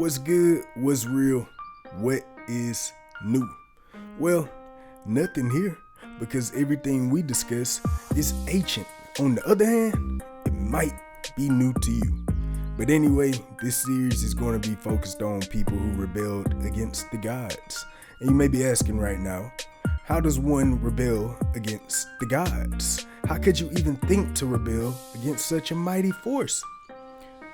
What's good? What's real? What is new? Well, nothing here, because everything we discuss is ancient. On the other hand, it might be new to you. But anyway, this series is going to be focused on people who rebelled against the gods. And you may be asking right now, how does one rebel against the gods? How could you even think to rebel against such a mighty force?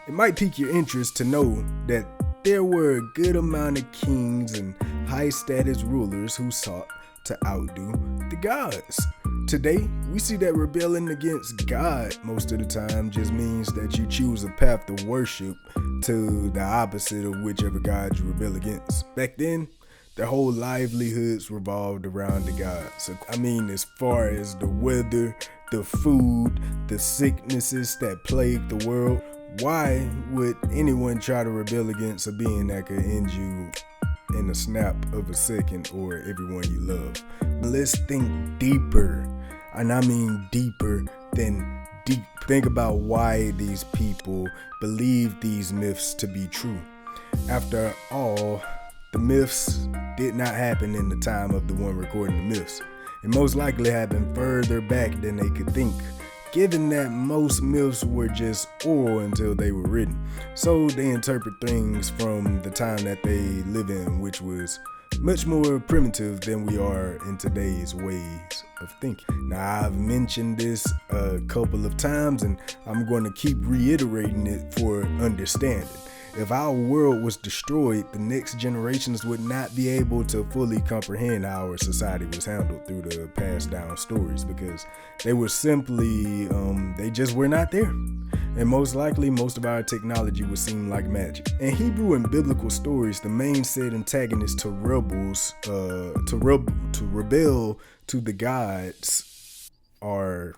It might pique your interest to know that there were a good amount of kings and high status rulers who sought to outdo the gods. Today, we see that rebelling against God most of the time just means that you choose a path of worship to the opposite of whichever god you rebel against. Back then, their whole livelihoods revolved around the gods. As far as the weather, the food, the sicknesses that plague the world, why would anyone try to rebel against a being that could end you in a snap of a second, or everyone you love? Let's think deeper, and I mean deeper than deep. Think about why these people believe these myths to be true. After all, the myths did not happen in the time of the one recording the myths. It most likely happened further back than they could think, given that most myths were just oral until they were written. So they interpret things from the time that they live in, which was much more primitive than we are in today's ways of thinking. Now, I've mentioned this a couple of times, and I'm going to keep reiterating it for understanding. If our world was destroyed, the next generations would not be able to fully comprehend how our society was handled through the passed down stories, because they were simply, they just were not there. And most likely, most of our technology would seem like magic. In Hebrew and biblical stories, the main said antagonists to rebel to the gods are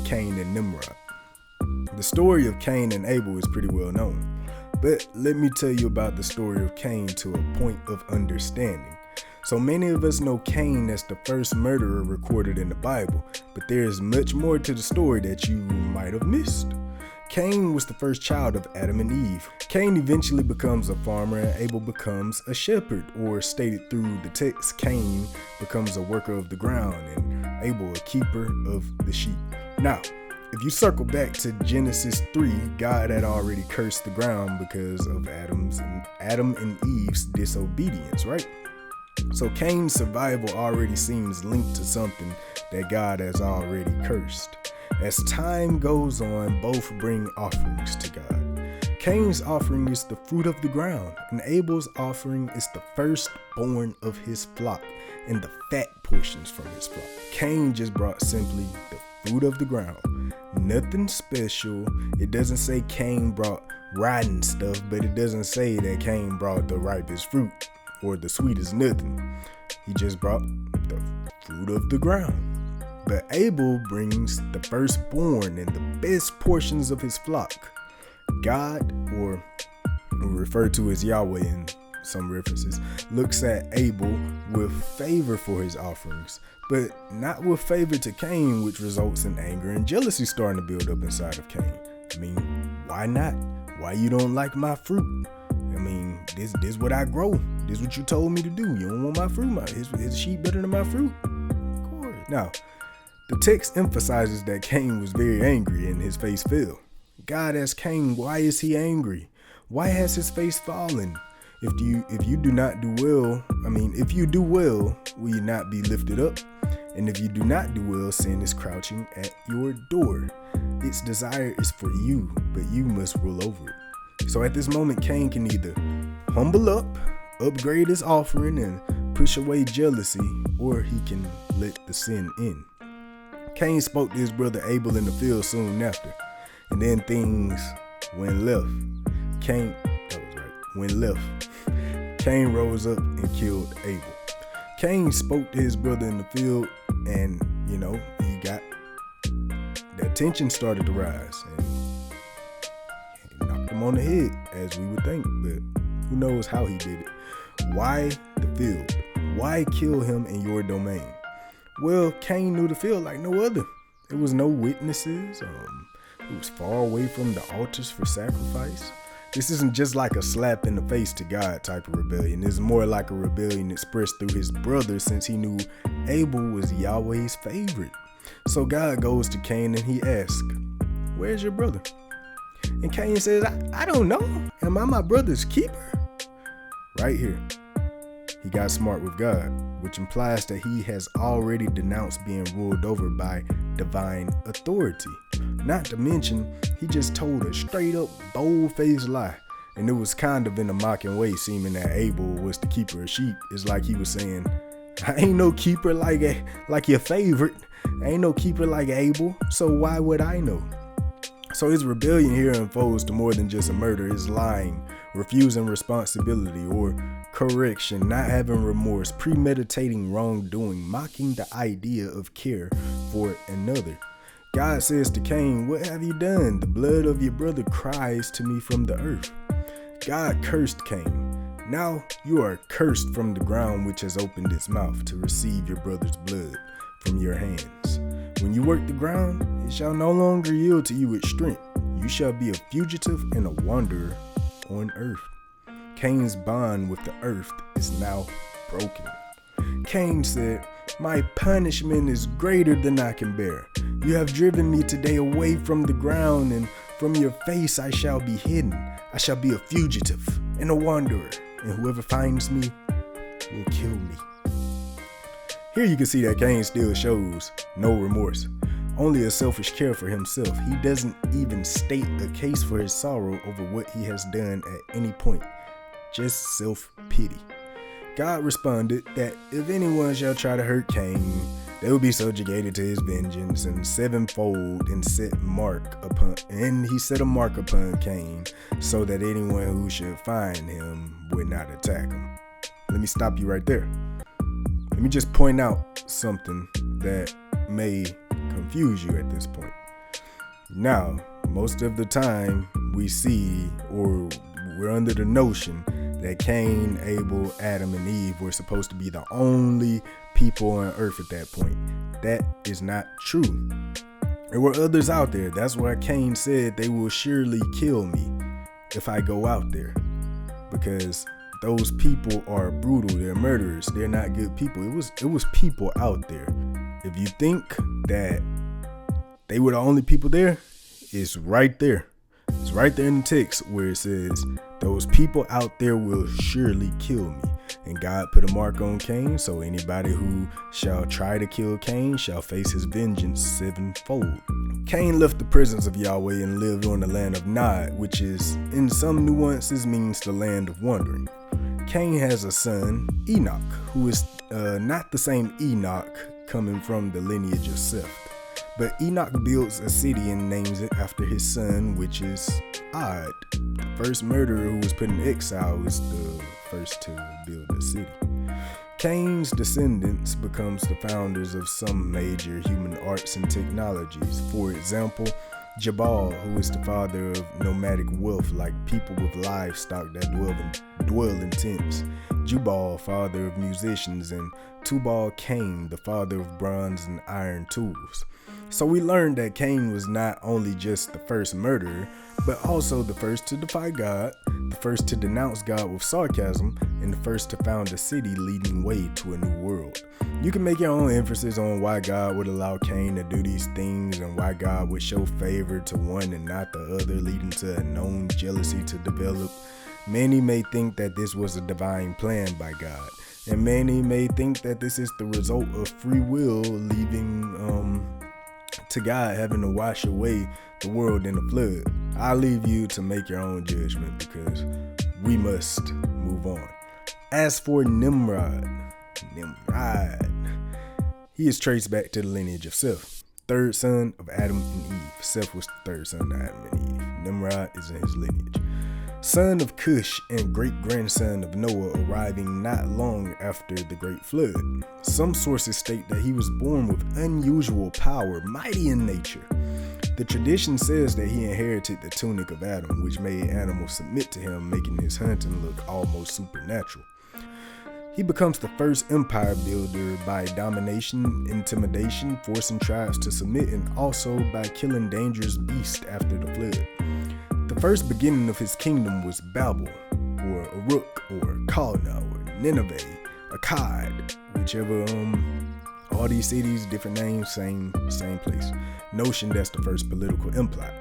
Cain and Nimrod. The story of Cain and Abel is pretty well known. But let me tell you about the story of Cain to a point of understanding. So many of us know Cain as the first murderer recorded in the Bible, but there is much more to the story that you might have missed. Cain was the first child of Adam and Eve. Cain eventually becomes a farmer and Abel becomes a shepherd, or stated through the text, Cain becomes a worker of the ground and Abel a keeper of the sheep. Now, if you circle back to Genesis 3, God had already cursed the ground because of Adam and Eve's disobedience, right? So Cain's survival already seems linked to something that God has already cursed. As time goes on, both bring offerings to God. Cain's offering is the fruit of the ground, and Abel's offering is the firstborn of his flock and the fat portions from his flock. Cain just brought simply the fruit of the ground. Nothing special. It doesn't say Cain brought rotten stuff, but it doesn't say that Cain brought the ripest fruit or the sweetest nothing. He just brought the fruit of the ground. But Abel brings the firstborn and the best portions of his flock. God, or referred to as Yahweh in some references, looks at Abel with favor for his offerings, but not with favor to Cain, which results in anger and jealousy starting to build up inside of Cain. Why not? Why you don't like my fruit? This what I grow. This what you told me to do. You don't want my fruit? Is sheep better than my fruit? Of course. Now, the text emphasizes that Cain was very angry and his face fell. God asked Cain, why is he angry? Why has his face fallen? If you do not do well, if you do well, will you not be lifted up? And if you do not do well, sin is crouching at your door. Its desire is for you, but you must rule over it. So at this moment, Cain can either humble up, upgrade his offering, and push away jealousy, or he can let the sin in. Cain spoke to his brother Abel in the field soon after, and then things went left. Cain rose up and killed Abel. Cain spoke to his brother in the field, and he got the tension started to rise, and he knocked him on the head, as we would think, but who knows how he did it. Why the field? Why kill him in your domain? Well, Cain knew the field like no other. There was no witnesses. It was far away from the altars for sacrifice. This isn't just like a slap in the face to God type of rebellion. It's more like a rebellion expressed through his brother, since he knew Abel was Yahweh's favorite. So God goes to Cain and he asks, "Where's your brother?" And Cain says, I don't know. Am I my brother's keeper? Right here, he got smart with God, which implies that he has already denounced being ruled over by divine authority. Not to mention, he just told a straight up, bold-faced lie. And it was kind of in a mocking way, seeming that Abel was the keeper of sheep. It's like he was saying, I ain't no keeper like your favorite. I ain't no keeper like Abel, so why would I know? So his rebellion here unfolds to more than just a murder. His lying, refusing responsibility or correction, not having remorse, premeditating wrongdoing, mocking the idea of care for another. God says to Cain, "What have you done? The blood of your brother cries to me from the earth." God cursed Cain. Now you are cursed from the ground, which has opened its mouth to receive your brother's blood from your hands. When you work the ground, it shall no longer yield to you its strength. You shall be a fugitive and a wanderer on earth. Cain's bond with the earth is now broken. Cain said, "My punishment is greater than I can bear. You have driven me today away from the ground, and from your face I shall be hidden. I shall be a fugitive and a wanderer, and whoever finds me will kill me." Here you can see that Cain still shows no remorse, only a selfish care for himself. He doesn't even state a case for his sorrow over what he has done at any point, just self-pity. God responded that if anyone shall try to hurt Cain, they will be subjugated to his vengeance, and sevenfold, and he set a mark upon Cain, so that anyone who should find him would not attack him. Let me stop you right there. Let me just point out something that may confuse you at this point. Now, most of the time we see, or we're under the notion that Cain, Abel, Adam, and Eve were supposed to be the only people on earth at that point. That is not true. There were others out there. That's why Cain said, "They will surely kill me if I go out there," because those people are brutal. They're murderers. They're not good people. It was people out there. If you think that they were the only people there, it's right there. It's right there in the text where it says, "Those people out there will surely kill me." And God put a mark on Cain, so anybody who shall try to kill Cain shall face his vengeance sevenfold. Cain left the presence of Yahweh and lived on the land of Nod, which is, in some nuances, means the land of wandering. Cain has a son, Enoch, who is not the same Enoch coming from the lineage of Seth. But Enoch builds a city and names it after his son, which is Od. The first murderer who was put in exile was the first to build a city. Cain's descendants becomes the founders of some major human arts and technologies. For example, Jabal, who is the father of nomadic wealth like people with livestock that dwell in tents. Jubal, father of musicians, and Tubal-Cain, the father of bronze and iron tools. So we learned that Cain was not only just the first murderer, but also the first to defy God, the first to denounce God with sarcasm, and the first to found a city leading way to a new world. You can make your own inferences on why God would allow Cain to do these things and why God would show favor to one and not the other, leading to a known jealousy to develop. Many may think that this was a divine plan by God, and many may think that this is the result of free will, leaving to God having to wash away the world in a flood. I'll leave you to make your own judgment because we must move on. As for Nimrod, he is traced back to the lineage of Seth, third son of Adam and Eve. Seth was the third son of Adam and Eve. Nimrod is in his lineage. Son of Cush and great-grandson of Noah, arriving not long after the great flood. Some sources state that he was born with unusual power, mighty in nature. The tradition says that he inherited the tunic of Adam, which made animals submit to him, making his hunting look almost supernatural. He becomes the first empire builder by domination, intimidation, forcing tribes to submit, and also by killing dangerous beasts after the flood. The first beginning of his kingdom was Babel, or Uruk, or Kalna, or Nineveh, Akkad, whichever, all these cities, different names, same place. Notion that's the first political empire.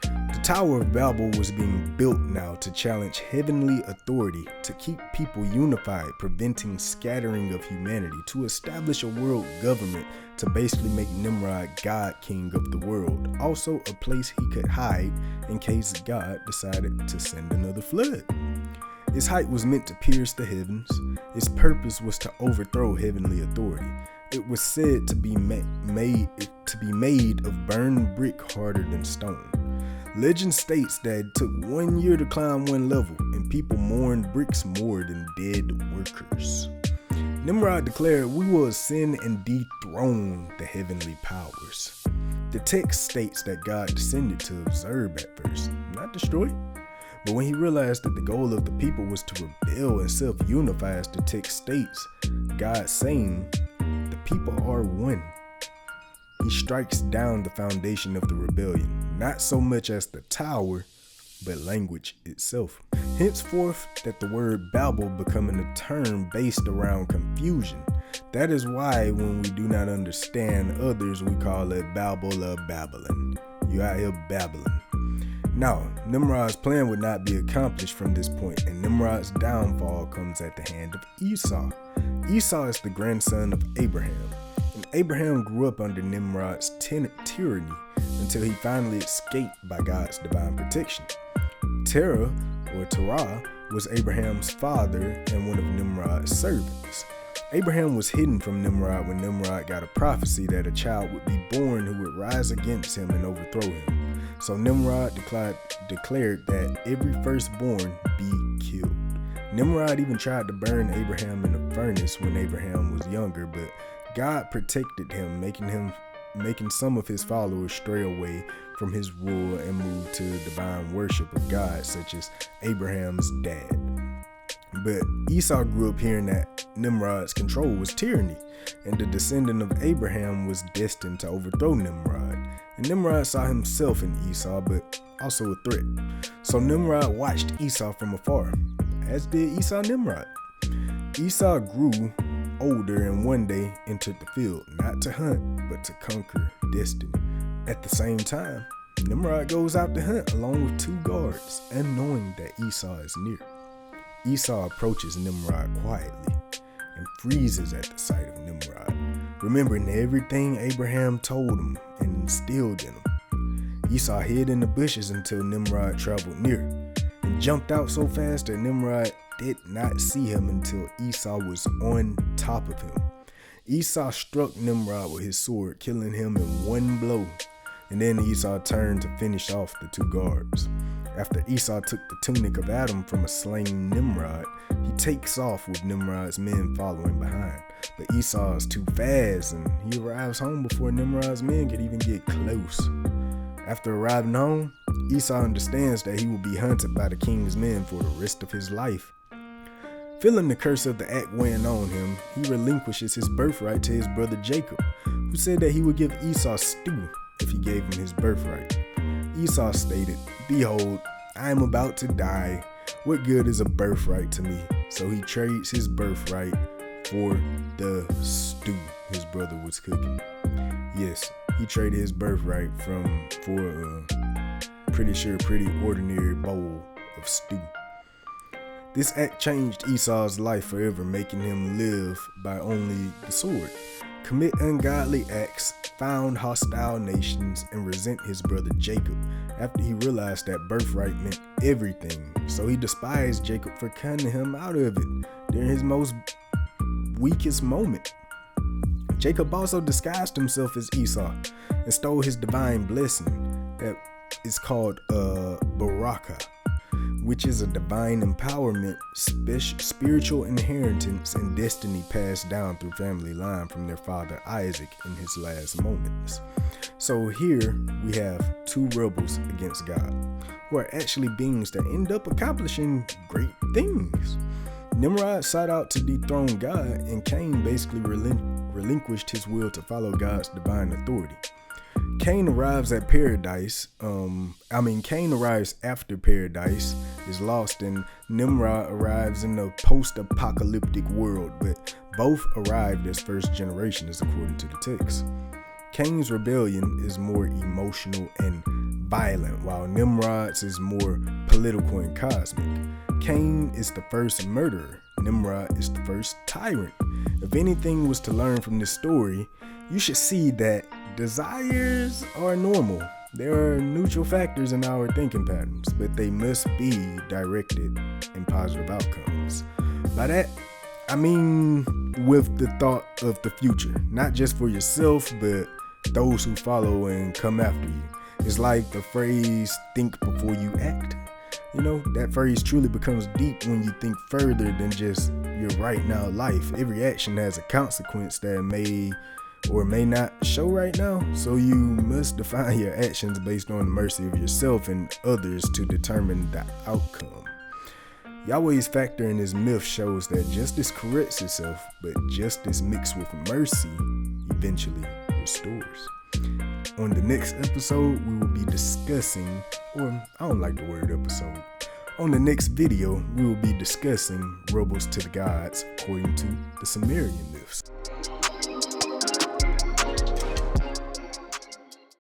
The Tower of Babel was being built now to challenge heavenly authority, to keep people unified, preventing scattering of humanity, to establish a world government, to basically make Nimrod God King of the world. Also a place he could hide in case God decided to send another flood. Its height was meant to pierce the heavens. Its purpose was to overthrow heavenly authority. It was said to be made of burned brick harder than stone. Legend states that it took 1 year to climb one level, and people mourned bricks more than dead workers. Nimrod declared, "We will ascend and dethrone the heavenly powers." The text states that God descended to observe at first, not destroy. But when he realized that the goal of the people was to rebel and self-unify, as the text states, God saying, "The people are one," he strikes down the foundation of the rebellion, not so much as the tower, but language itself. Henceforth, that the word Babel becoming a term based around confusion. That is why when we do not understand others, we call it Babel or Babylon. You out here babbling. Now, Nimrod's plan would not be accomplished from this point, and Nimrod's downfall comes at the hand of Esau. Esau is the grandson of Abraham, and Abraham grew up under Nimrod's tyranny until he finally escaped by God's divine protection. Terah, or Terah, was Abraham's father and one of Nimrod's servants. Abraham was hidden from Nimrod when Nimrod got a prophecy that a child would be born who would rise against him and overthrow him. So Nimrod declared that every firstborn be killed. Nimrod even tried to burn Abraham in a furnace when Abraham was younger, but God protected him, making some of his followers stray away from his rule and move to divine worship of God, such as Abraham's dad. But Esau grew up hearing that Nimrod's control was tyranny, and the descendant of Abraham was destined to overthrow Nimrod. And Nimrod saw himself in Esau, but also a threat. So Nimrod watched Esau from afar, as did Esau Nimrod. Esau grew older and one day entered the field, not to hunt, but to conquer destiny. At the same time, Nimrod goes out to hunt along with 2 guards, unknowing that Esau is near. Esau approaches Nimrod quietly and freezes at the sight of Nimrod, remembering everything Abraham told him and instilled in him. Esau hid in the bushes until Nimrod traveled near and jumped out so fast that Nimrod did not see him until Esau was on top of him. Esau struck Nimrod with his sword, killing him in one blow, and then Esau turned to finish off the 2 guards. After Esau took the tunic of Adam from a slain Nimrod, he takes off with Nimrod's men following behind. But Esau is too fast, and he arrives home before Nimrod's men could even get close. After arriving home, Esau understands that he will be hunted by the king's men for the rest of his life. Feeling the curse of the act weighing on him, he relinquishes his birthright to his brother Jacob, who said that he would give Esau stew if he gave him his birthright. Esau stated, "Behold, I am about to die. What good is a birthright to me?" So he trades his birthright for the stew his brother was cooking. Yes, he traded his birthright for a pretty ordinary bowl of stew. This act changed Esau's life forever, making him live by only the sword, commit ungodly acts, found hostile nations, and resent his brother Jacob after he realized that birthright meant everything. So he despised Jacob for cutting him out of it during his most weakest moment. Jacob also disguised himself as Esau and stole his divine blessing that is called Baraka, which is a divine empowerment, spiritual inheritance, and destiny passed down through family line from their father Isaac in his last moments. So here we have 2 rebels against God, who are actually beings that end up accomplishing great things. Nimrod sought out to dethrone God, and Cain basically relinquished his will to follow God's divine authority. Cain arrives at paradise. Cain arrives after paradise is lost, and Nimrod arrives in the post-apocalyptic world, but both arrived as first generations according to the text. Cain's rebellion is more emotional and violent, while Nimrod's is more political and cosmic. Cain is the first murderer. Nimrod is the first tyrant. If anything was to learn from this story, you should see that desires are normal. There are neutral factors in our thinking patterns, but they must be directed in positive outcomes. By that, I mean with the thought of the future, not just for yourself, but those who follow and come after you. It's like the phrase, think before you act. You know, that phrase truly becomes deep when you think further than just your right now life. Every action has a consequence that may or may not show right now, so you must define your actions based on the mercy of yourself and others to determine the outcome. Yahweh's factor in his myth shows that justice corrects itself, but justice mixed with mercy eventually restores. On the next episode, we will be discussing, or I don't like the word episode. On the next video, we will be discussing rebels to the gods according to the Sumerian myths.